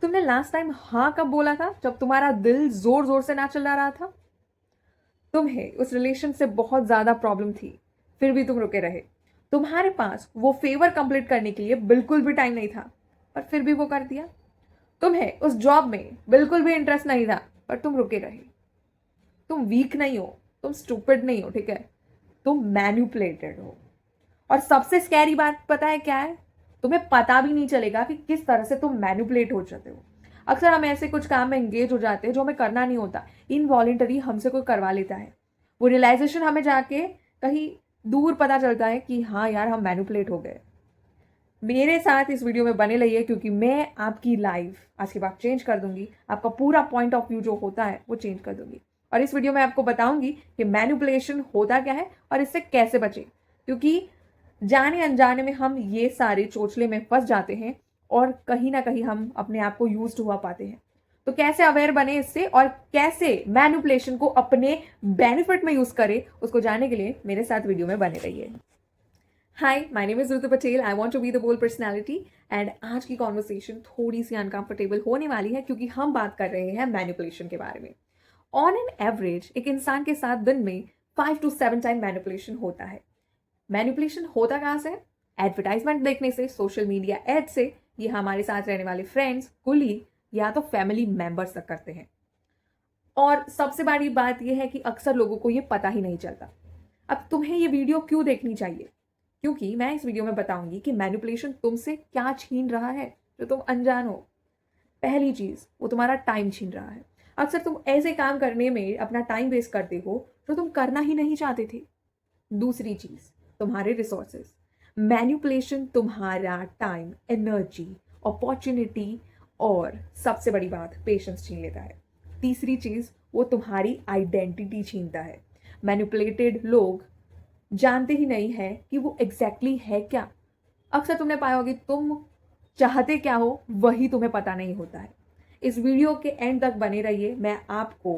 तुमने last time हाँ कब बोला था जब तुम्हारा दिल जोर जोर से ना चिल्ला रहा था? तुम्हें उस रिलेशन से बहुत ज्यादा प्रॉब्लम थी, फिर भी तुम रुके रहे। तुम्हारे पास वो फेवर कंप्लीट करने के लिए बिल्कुल भी टाइम नहीं था, पर फिर भी वो कर दिया। तुम्हें उस जॉब में बिल्कुल भी इंटरेस्ट नहीं था, पर तुम रुके रहे। तुम वीक नहीं हो, तुम स्टूपिड नहीं हो, ठीक है? तुम मैन्युपुलेटेड हो। और सबसे स्कैरी बात पता है क्या है? तुम्हें पता भी नहीं चलेगा कि किस तरह से तुम मैनिपुलेट हो जाते हो। अक्सर हम ऐसे कुछ काम में एंगेज हो जाते हैं जो हमें करना नहीं होता, इनवॉलेंटरी हमसे कोई करवा लेता है। वो रियलाइजेशन हमें जाके कहीं दूर पता चलता है कि हाँ यार, हम मैनिपुलेट हो गए। मेरे साथ इस वीडियो में बने रहिए, क्योंकि मैं आपकी लाइफ आज के बाद चेंज कर दूंगी। आपका पूरा पॉइंट ऑफ व्यू जो होता है वो चेंज कर दूंगी। और इस वीडियो में आपको बताऊंगी कि मैनिपुलेशन होता क्या है और इससे कैसे बचे, क्योंकि जाने अनजाने में हम ये सारे चोचले में फंस जाते हैं और कहीं ना कहीं हम अपने आप को यूज्ड हुआ पाते हैं। तो कैसे अवेयर बने इससे और कैसे मैनिपुलेशन को अपने बेनिफिट में यूज करें, उसको जानने के लिए मेरे साथ वीडियो में बने रहिए। Hi, my name is Ritu Patel. I want to be the bold personality. And आज की कॉन्वर्सेशन थोड़ी सी अनकंफर्टेबल होने वाली है, क्योंकि हम बात कर रहे हैं मैनिपुलेशन के बारे में। ऑन एन एवरेज एक इंसान के साथ दिन में 5 to 7 टाइम मैनिपुलेशन होता है। मैनिपुलेशन होता कहाँ से? एडवर्टाइजमेंट देखने से, सोशल मीडिया एड से, ये हमारे साथ रहने वाले फ्रेंड्स, कुलीग या तो फैमिली मेंबर्स तक करते हैं। और सबसे बड़ी बात यह है कि अक्सर लोगों को ये पता ही नहीं चलता। अब तुम्हें ये वीडियो क्यों देखनी चाहिए? क्योंकि मैं इस वीडियो में बताऊंगी कि मैनिपुलेशन तुमसे क्या छीन रहा है जो तुम अनजान हो। पहली चीज, वो तुम्हारा टाइम छीन रहा है। अक्सर तुम ऐसे काम करने में अपना टाइम वेस्ट करते हो जो तुम करना ही नहीं चाहते थे। दूसरी चीज, तुम्हारे रिसोर्सेज। मैनिपुलेशन तुम्हारा टाइम, एनर्जी, अपॉर्चुनिटी और सबसे बड़ी बात, पेशेंस छीन लेता है। तीसरी चीज, वो तुम्हारी आइडेंटिटी छीनता है। मैनिपुलेटेड लोग जानते ही नहीं है कि वो एग्जैक्टली है क्या। अक्सर तुमने पाया होगा कि तुम चाहते क्या हो वही तुम्हें पता नहीं होता है। इस वीडियो के एंड तक बने रहिए। मैं आपको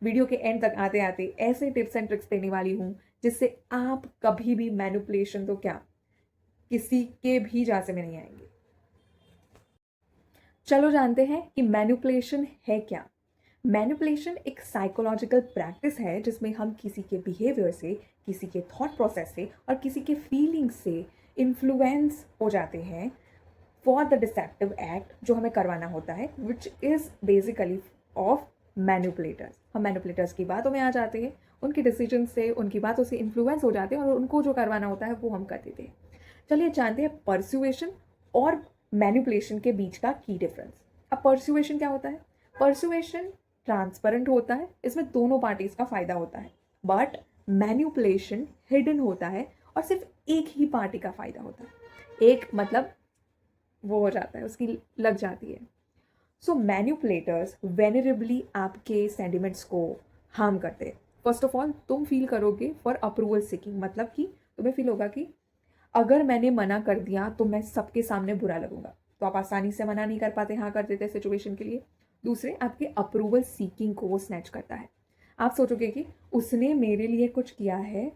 वीडियो के एंड तक आते आते ऐसे टिप्स एंड ट्रिक्स देने वाली हूं जिससे आप कभी भी मैनिपुलेशन तो क्या, किसी के भी जासे में नहीं आएंगे। चलो जानते हैं कि मैनिपुलेशन है क्या। मैनिपुलेशन एक साइकोलॉजिकल प्रैक्टिस है जिसमें हम किसी के बिहेवियर से, किसी के थॉट प्रोसेस से और किसी के फीलिंग से इन्फ्लुएंस हो जाते हैं फॉर द डिसेप्टिव एक्ट जो हमें करवाना होता है, which is basically of manipulators. हम मैनिपुलेटर्स की बातों में आ जाते हैं, उनके डिसीजन से, उनकी बातों से इन्फ्लुएंस हो जाते हैं और उनको जो करवाना होता है वो हम कर देते हैं। चलिए जानते हैं परसुएशन और मैनिपुलेशन के बीच का की डिफरेंस। अब परसुएशन क्या होता है? परसुएशन ट्रांसपेरेंट होता है, इसमें दोनों पार्टीज का फायदा होता है। बट मैनिपुलेशन हिडन होता है और सिर्फ एक ही पार्टी का फायदा होता है। एक मतलब वो हो जाता है, उसकी लग जाती है। सो मैनिपुलेटर्स वेनरेबली आपके सेंटिमेंट्स को हार्म करते हैं। फर्स्ट ऑफ ऑल, तुम फील करोगे फॉर अप्रूवल सीकिंग, मतलब कि तुम्हें फील होगा कि अगर मैंने मना कर दिया तो मैं सबके सामने बुरा लगूंगा, तो आप आसानी से मना नहीं कर पाते, हाँ कर देते सिचुएशन के लिए। दूसरे, आपके अप्रूवल सीकिंग को वो स्नैच करता है। आप सोचोगे कि उसने मेरे लिए कुछ किया है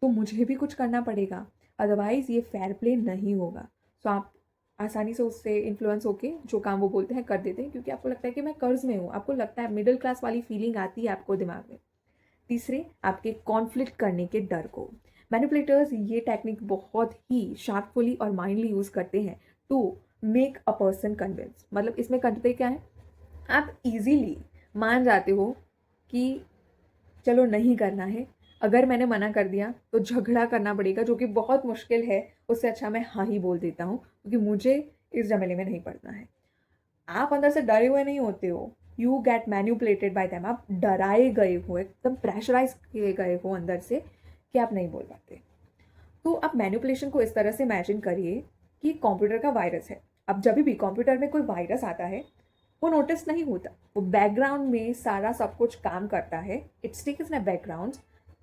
तो मुझे भी कुछ करना पड़ेगा, अदरवाइज ये फेयर प्ले नहीं होगा। सो आप आसानी से उससे इन्फ्लुएंस होके जो काम वो बोलते हैं कर देते हैं, क्योंकि आपको लगता है कि मैं कर्ज में हूँ। आपको लगता है, मिडिल क्लास वाली फीलिंग आती है आपको दिमाग में। तीसरे, आपके कॉन्फ्लिक्ट करने के डर को। मैनिपुलेटर्स ये टेक्निक बहुत ही शार्पफुली और माइंडली यूज करते हैं to make a person convince. मतलब इसमें करते क्या है, आप इजीली मान जाते हो कि चलो नहीं करना है, अगर मैंने मना कर दिया तो झगड़ा करना पड़ेगा जो कि बहुत मुश्किल है, उससे अच्छा मैं हाँ ही बोल देता हूँ क्योंकि मुझे इस झमेले में नहीं पड़ना है। आप अंदर से डरे हुए नहीं होते हो, you get manipulated bye them. आप डराए गए हो, एकदम प्रेशराइज किए गए हो अंदर से कि आप नहीं बोल पाते। तो आप मैन्युपुलेशन को इस तरह से इमेजिन करिए कि कंप्यूटर का वायरस है। अब जब भी कंप्यूटर में कोई वायरस आता है वो नोटिस नहीं होता, वो बैकग्राउंड में सारा सब कुछ काम करता है। It's takes in a background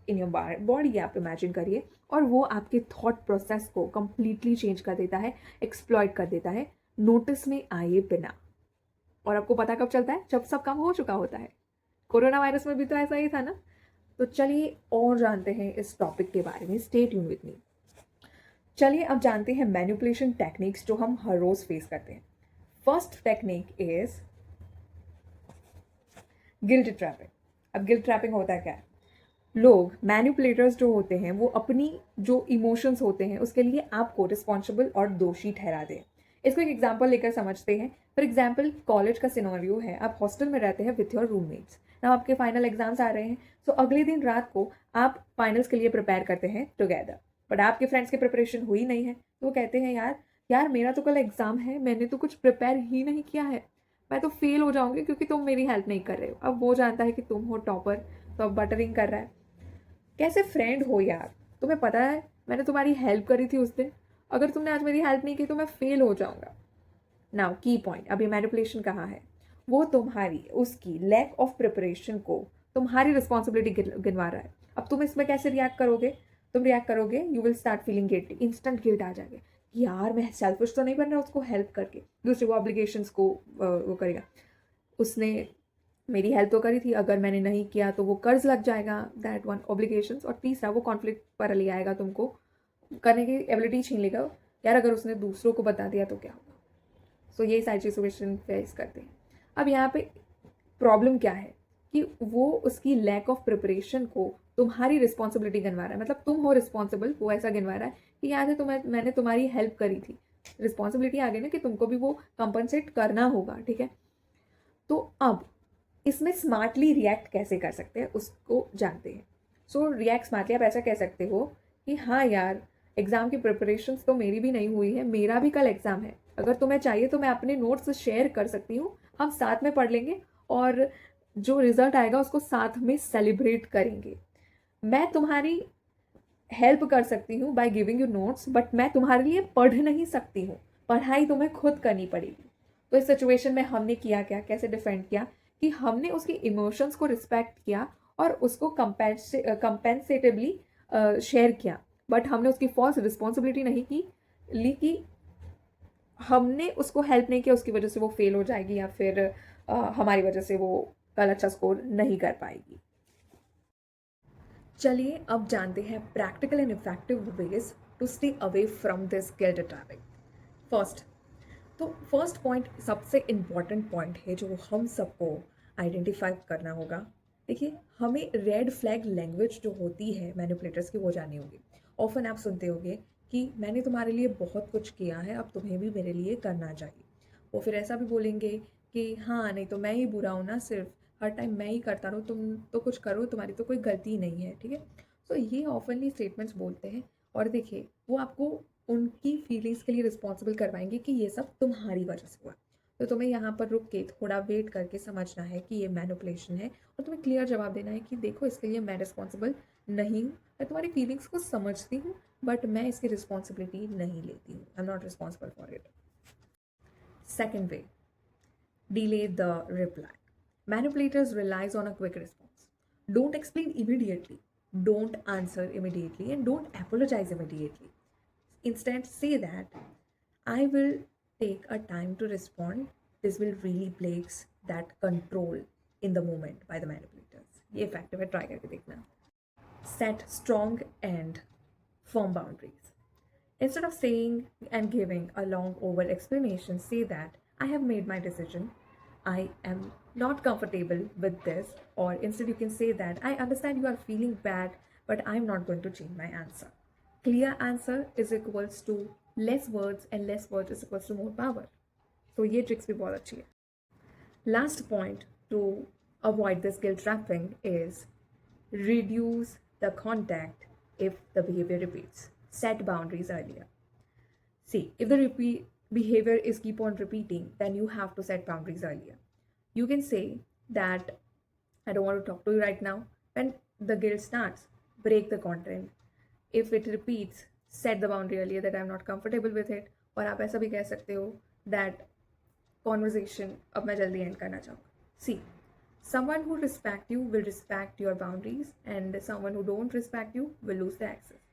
in your body, आप इमेजिन करिए, और वो आपके थॉट प्रोसेस को कंप्लीटली चेंज कर देता है, एक्सप्लॉइट कर देता है, नोटिस में आए बिना। और आपको पता कब चलता है? जब सब काम हो चुका होता है। कोरोना वायरस में भी तो ऐसा ही था ना। तो चलिए और जानते हैं इस टॉपिक के बारे में। Stay tune with me. चलिए अब जानते हैं मैनिपुलेशन टेक्निक्स जो हम हर रोज फेस करते हैं। First technique is guilt trapping. अब गिल्ट ट्रैपिंग होता है क्या है? लोग मैनिपुलेटर्स जो होते हैं वो अपनी जो इमोशंस होते हैं उसके लिए आपको रिस्पॉन्सिबल और दोषी ठहरा दें। इसको एक एग्जाम्पल लेकर समझते हैं। फॉर एग्जाम्पल कॉलेज का सिनेरियो है, आप हॉस्टल में रहते हैं विथ योर रूममेट्स ना, आपके फाइनल एग्जाम्स आ रहे हैं। सो अगले दिन रात को आप फाइनल्स के लिए प्रिपेयर करते हैं टुगेदर, बट आपके फ्रेंड्स की प्रिपरेशन हुई नहीं है तो वो कहते हैं यार यार मेरा तो कल एग्जाम है, मैंने तो कुछ प्रिपेयर ही नहीं किया है, मैं तो फेल हो जाऊंगी क्योंकि तुम मेरी हेल्प नहीं कर रहे हो। अब वो जानता है कि तुम हो टॉपर, तो अब बटरिंग कर रहा है। कैसे फ्रेंड हो यार, तुम्हें पता है मैंने तुम्हारी हेल्प करी थी उस दिन, अगर तुमने आज मेरी हेल्प नहीं की तो मैं फेल हो जाऊंगा। नाउ की पॉइंट, अभी मैनिपुलेशन कहाँ है? वो तुम्हारी उसकी लैक ऑफ प्रिपरेशन को तुम्हारी रिस्पॉन्सिबिलिटी गिनवा रहा है। अब तुम इसमें कैसे रिएक्ट करोगे? तुम रिएक्ट करोगे, you will start feeling guilty, instant guilt आ जाएगा, यार मैं सेल्फिश तो नहीं बन रहा उसको हेल्प करके। दूसरे वो ऑब्लिगेशंस को वो करेगा, उसने मेरी हेल्प तो करी थी, अगर मैंने नहीं किया तो वो कर्ज लग जाएगा, दैट वन ऑब्लिगेशंस। और तीसरा वो कॉन्फ्लिक्ट पर ले आएगा, तुमको करने की एबिलिटी छीन लेगा, यार अगर उसने दूसरों को बता दिया तो क्या होगा। सो ये सारी सिचुएशन फेस करते हैं। अब यहाँ पे प्रॉब्लम क्या है कि वो उसकी लैक ऑफ प्रिपरेशन को तुम्हारी रिस्पॉन्सिबिलिटी गिनवा रहा है, मतलब तुम हो रिस्पॉन्सिबल, वो ऐसा गिनवा रहा है कि याद है तुम्हें मैंने तुम्हारी हेल्प करी थी। रिस्पॉन्सिबिलिटी आ गई ना कि तुमको भी वो कंपनसेट करना होगा, ठीक है। तो अब इसमें स्मार्टली रिएक्ट कैसे कर सकते हैं उसको जानते हैं। सो रिएक्ट स्मार्टली, आप ऐसा कह सकते हो कि हाँ यार एग्ज़ाम की प्रिपरेशंस तो मेरी भी नहीं हुई है, मेरा भी कल एग्ज़ाम है, अगर तुम्हें चाहिए तो मैं अपने नोट्स शेयर कर सकती हूँ, हम साथ में पढ़ लेंगे और जो रिजल्ट आएगा उसको साथ में सेलिब्रेट करेंगे। मैं तुम्हारी हेल्प कर सकती हूँ by giving you notes, but मैं तुम्हारे लिए पढ़ नहीं सकती हूँ, पढ़ाई तुम्हें खुद करनी पड़ेगी। तो इस सिचुएशन में हमने किया क्या, कैसे डिफेंड किया कि हमने उसकी इमोशंस को रिस्पेक्ट किया और उसको कंपेंसेटिवली शेयर किया, बट हमने उसकी फॉल्स रिस्पॉन्सिबिलिटी नहीं की ली कि हमने उसको हेल्प नहीं किया, उसकी वजह से वो फेल हो जाएगी या फिर हमारी वजह से वो कल अच्छा स्कोर नहीं कर पाएगी। चलिए अब जानते हैं practical and effective ways to stay away from this guilt trapping. First point सबसे इम्पॉर्टेंट पॉइंट है जो हम सबको आइडेंटिफाई करना होगा। देखिए, हमें रेड फ्लैग लैंग्वेज जो होती है मैनिपुलेटर्स की वो जाननी होगी। ऑफन आप सुनते होंगे कि मैंने तुम्हारे लिए बहुत कुछ किया है, अब तुम्हें भी मेरे लिए करना चाहिए। वो फिर ऐसा भी बोलेंगे कि हाँ नहीं तो मैं ही बुरा हूँ ना, सिर्फ हर टाइम मैं ही करता रहूँ, तुम तो कुछ करो, तुम्हारी तो कोई गलती नहीं है, ठीक है। तो ये ऑफनली स्टेटमेंट्स बोलते हैं और देखिए वो आपको उनकी फीलिंग्स के लिए रिस्पॉन्सिबल करवाएंगे कि ये सब तुम्हारी वजह से हुआ। तो तुम्हें यहाँ पर रुक के थोड़ा वेट करके समझना है कि ये मैनिपुलेशन है और तुम्हें क्लियर जवाब देना है कि देखो इसके लिए मैं रिस्पॉन्सिबल नहीं हूँ, मैं तुम्हारी फीलिंग्स को समझती हूँ बट मैं इसकी रिस्पॉन्सिबिलिटी नहीं लेती हूँ, I am not responsible for it. Second way, delay the reply. Manipulators relies on a quick response. Don't explain immediately, don't answer immediately, and don't apologize immediately. Instead, say that I will take a time to respond. This will really breaks that control in the moment by the manipulators. ये effective है, try करके देखना. Set strong and firm boundaries. Instead of saying and giving a long over explanation, say that I have made my decision. I am not comfortable with this. Or instead, you can say that I understand you are feeling bad, but I'm not going to change my answer. Clear answer is equals to less words, and less words is equals to more power. So ये tricks भी बहुत अच्छी है. Last point to avoid this guilt trapping is reduce the contact if the behavior repeats. Set boundaries earlier. See, if the behavior is keep on repeating, then you have to set boundaries earlier. You can say that I don't want to talk to you right now. When the guilt starts, break the content. If it repeats, set the boundary earlier that I'm not comfortable with it. और आप ऐसा भी कह सकते हो that conversation अब मैं जल्दी end करना चाहूँगा. See, someone who respect you will respect your boundaries, and someone who don't respect you will lose the access.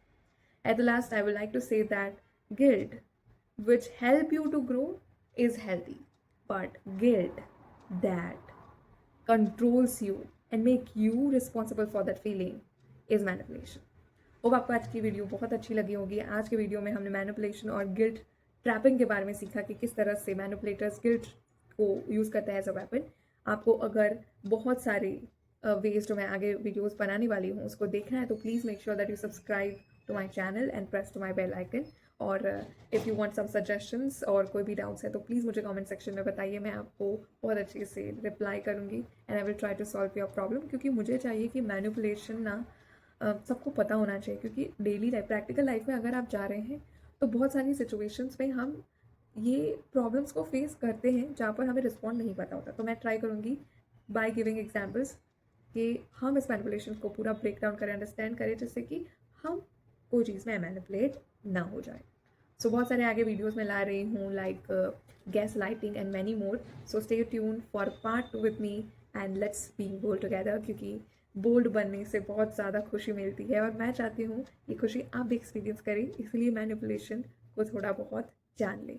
At the last, I would like to say that guilt, which help you to grow, is healthy, but guilt that controls you and make you responsible for that feeling is manipulation. Hope आपको आज की video बहुत अच्छी लगी होगी। आज के video में हमने मैनिपुलेशन और गिल्ट ट्रैपिंग के बारे में सीखा कि किस तरह से मैनिपुलेटर्स गिल्ट को यूज़ करता है एज अ वेपन। आपको अगर बहुत सारे वेज जो मैं आगे वीडियोस बनाने वाली हूँ उसको देखना है तो please make sure that you subscribe to my channel and press to my bell icon. और if you want some suggestions और कोई भी डाउट्स है तो प्लीज़ मुझे कमेंट सेक्शन में बताइए, मैं आपको बहुत अच्छे से रिप्लाई करूँगी and I will try to solve your problem. क्योंकि मुझे चाहिए कि मैनिपुलेशन ना सबको पता होना चाहिए, क्योंकि डेली लाइफ प्रैक्टिकल लाइफ में अगर आप जा रहे हैं तो बहुत सारी सिचुएशंस में हम ये प्रॉब्लम्स को फेस करते हैं जहाँ पर हमें रिस्पॉन्ड नहीं पता होता। तो मैं ट्राई करूँगी बाय गिविंग एग्जाम्पल्स कि हम इस मैनिपुलेशन को पूरा ब्रेक डाउन करें, अंडरस्टैंड करें, जिससे कि हम कोई चीज़ में मैनिपुलेट ना हो जाए। सो बहुत सारे आगे वीडियोस में ला रही हूँ like gaslighting and many more. So stay tune for part 2 with me and let's be bold together, क्योंकि बोल्ड बनने से बहुत ज़्यादा खुशी मिलती है और मैं चाहती हूँ ये खुशी आप भी एक्सपीरियंस करें, इसलिए मैनिपुलेशन को थोड़ा बहुत जान लें।